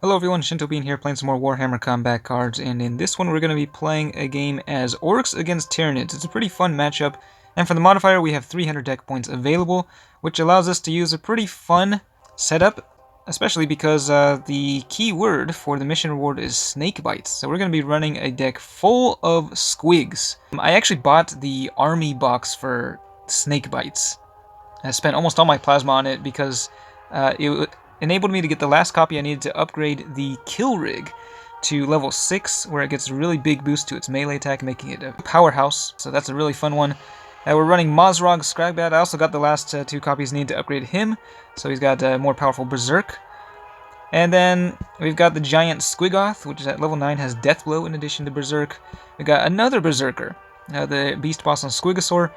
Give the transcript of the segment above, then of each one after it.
Hello everyone, Shintobean here playing some more Warhammer combat cards, and in this one we're going to be playing a game as Orcs against Tyranids. It's a pretty fun matchup, and for the modifier we have 300 deck points available, which allows us to use a pretty fun setup, especially because the key word for the mission reward is Snake Bites. So we're going to be running a deck full of Squigs. I actually bought the army box for Snake Bites. I spent almost all my plasma on it because it enabled me to get the last copy I needed to upgrade the Kill Rig to level 6, where it gets a really big boost to its melee attack, making it a powerhouse. So that's a really fun one. We're running Mozrog Scragbat. I also got the last 2 copies needed to upgrade him, so he's got a more powerful Berserk. And then we've got the Giant Squigoth, which is at level 9, has Death Blow in addition to Berserk. We got another Berserker, the Beast Boss on Squigosaur.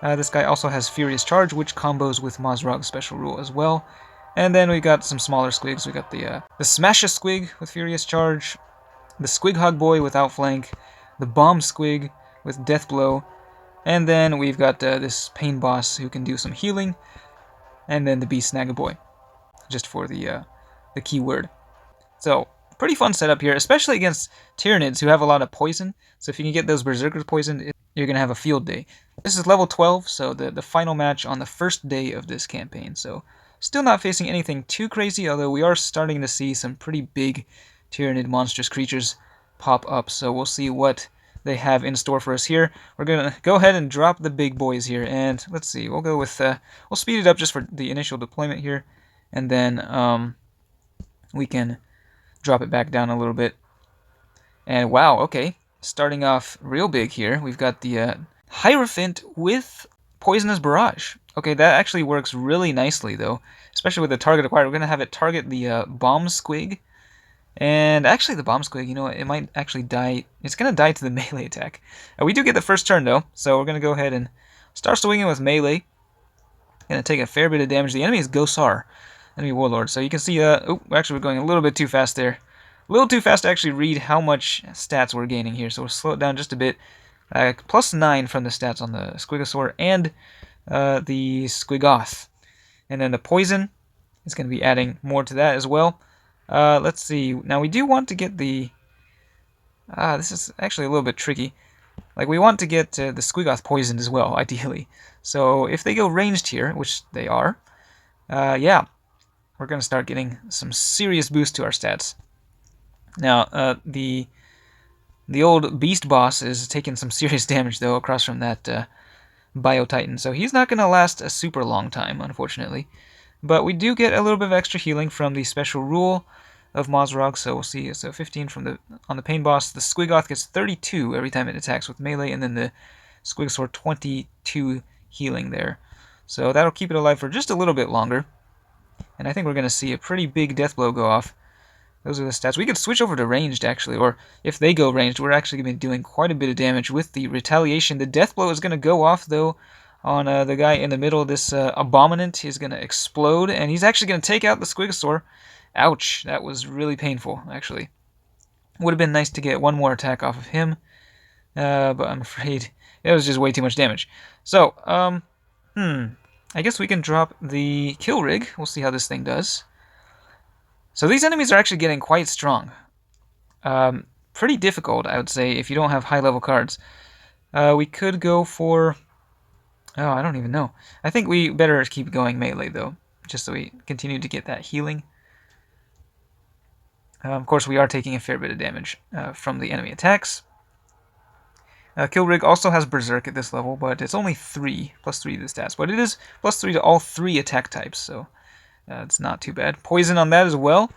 This guy also has Furious Charge, which combos with Mozrog's special rule as well. And then we got some smaller Squigs. We got the Smash-a-Squig with Furious Charge, the Squighog Boy with Outflank, the Bomb Squig with Death Blow, and then we've got this Pain Boss who can do some healing, and then the Beast Snagaboy, just for the keyword. So, pretty fun setup here, especially against Tyranids who have a lot of poison. So if you can get those Berserkers poisoned, you're going to have a field day. This is level 12, so the final match on the first day of this campaign. So still not facing anything too crazy, although we are starting to see some pretty big Tyranid monstrous creatures pop up. So we'll see what they have in store for us here. We're going to go ahead and drop the big boys here. And let's see, we'll go with, we'll speed it up just for the initial deployment here. And then we can drop it back down a little bit. And wow, okay. Starting off real big here, we've got the Hierophant with Poisonous Barrage. Okay, that actually works really nicely, though, especially with the target acquired. We're going to have it target the Bomb Squig. And actually, the Bomb Squig, you know, it might actually die. It's going to die to the melee attack. We do get the first turn, though, so we're going to go ahead and start swinging with melee. Going to take a fair bit of damage. The enemy is Gosar, enemy Warlord. So you can see, oh, actually, we're going a little bit too fast there. A little too fast to actually read how much stats we're gaining here, so we'll slow it down just a bit. Plus 9 from the stats on the Squigosaur and the Squigoth. And then the Poison is going to be adding more to that as well. Let's see. Now, we do want to get the... this is actually a little bit tricky. Like, we want to get the Squigoth poisoned as well, ideally. So, if they go ranged here, which they are, yeah, we're going to start getting some serious boost to our stats. Now, the old Beast Boss is taking some serious damage, though, across from that Bio-Titan. So he's not going to last a super long time, unfortunately. But we do get a little bit of extra healing from the special rule of Mozrog, so we'll see. So 15 from on the Pain Boss. The Squigoth gets 32 every time it attacks with melee, and then the Squigosaur 22 healing there. So that'll keep it alive for just a little bit longer. And I think we're going to see a pretty big death blow go off. Those are the stats. We could switch over to ranged, actually, or if they go ranged, we're actually going to be doing quite a bit of damage with the retaliation. The death blow is going to go off, though, on the guy in the middle. This Abominant is going to explode, and he's actually going to take out the Squigosaur. Ouch, that was really painful, actually. Would have been nice to get one more attack off of him, but I'm afraid it was just way too much damage. So, I guess we can drop the Kill Rig. We'll see how this thing does. So these enemies are actually getting quite strong. Pretty difficult, I would say, if you don't have high-level cards. We could go for... Oh, I don't even know. I think we better keep going melee, though, just so we continue to get that healing. Of course, we are taking a fair bit of damage from the enemy attacks. Kill Rig also has Berserk at this level, but it's only 3, plus 3 to the stats. But it is plus 3 to all 3 attack types, so... it's not too bad. Poison on that as well.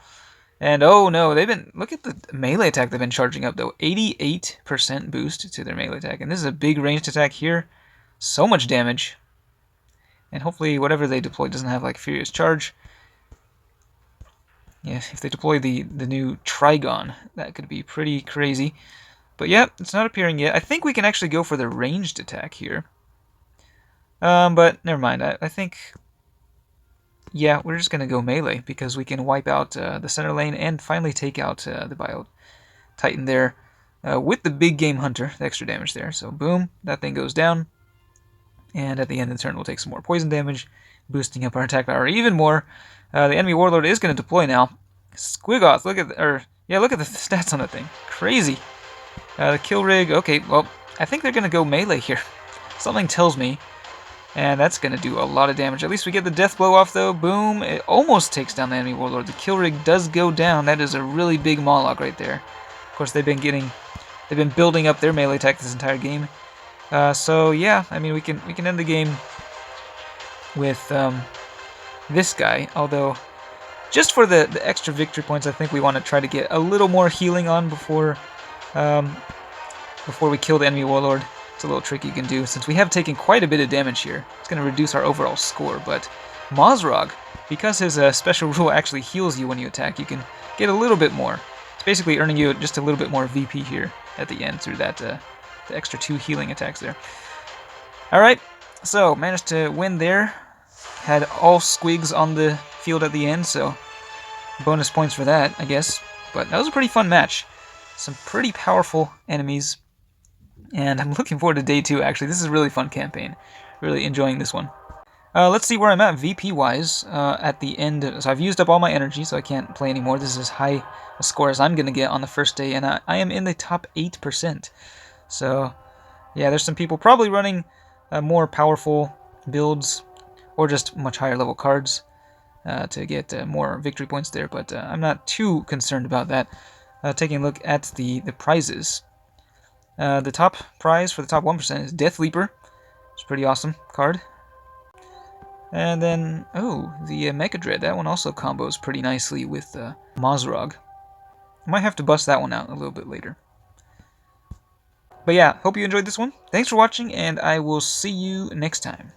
And oh no, look at the melee attack they've been charging up though. 88% boost to their melee attack. And this is a big ranged attack here. So much damage. And hopefully whatever they deploy doesn't have like Furious Charge. Yeah, if they deploy the new Trigon, that could be pretty crazy. But yeah, it's not appearing yet. I think we can actually go for the ranged attack here. But never mind. I think... Yeah, we're just going to go melee, because we can wipe out the center lane and finally take out the Bio-Titan there with the big game hunter, the extra damage there. So boom, that thing goes down. And at the end of the turn, we'll take some more poison damage, boosting up our attack power even more. The enemy Warlord is going to deploy now. Squigoth, look at look at the stats on that thing. Crazy. The kill rig, okay, well, I think they're gonna go melee here. Something tells me. And that's gonna do a lot of damage. At least we get the death blow off though. Boom. It almost takes down the enemy warlord. The kill rig does go down. That is a really big Moloch right there. Of course, they've been building up their melee attack this entire game. So yeah, I mean we can end the game with this guy, although just for the extra victory points, I think we want to try to get a little more healing on before we kill the enemy warlord. It's a little trick you can do, since we have taken quite a bit of damage here. It's going to reduce our overall score, but Mozrog, because his special rule actually heals you when you attack, you can get a little bit more. It's basically earning you just a little bit more VP here at the end through that the extra 2 healing attacks there. Alright, so managed to win there. Had all Squigs on the field at the end, so bonus points for that, I guess. But that was a pretty fun match. Some pretty powerful enemies. And I'm looking forward to day 2, actually. This is a really fun campaign. Really enjoying this one. Let's see where I'm at VP-wise at the end. So I've used up all my energy, so I can't play anymore. This is as high a score as I'm going to get on the first day, and I am in the top 8%. So, yeah, there's some people probably running more powerful builds, or just much higher level cards to get more victory points there, but I'm not too concerned about that. Taking a look at the prizes. The top prize for the top 1% is Death Leaper. It's a pretty awesome card. And then, oh, the Mecha Dread. That one also combos pretty nicely with Mozrog. I might have to bust that one out a little bit later. But yeah, hope you enjoyed this one. Thanks for watching, and I will see you next time.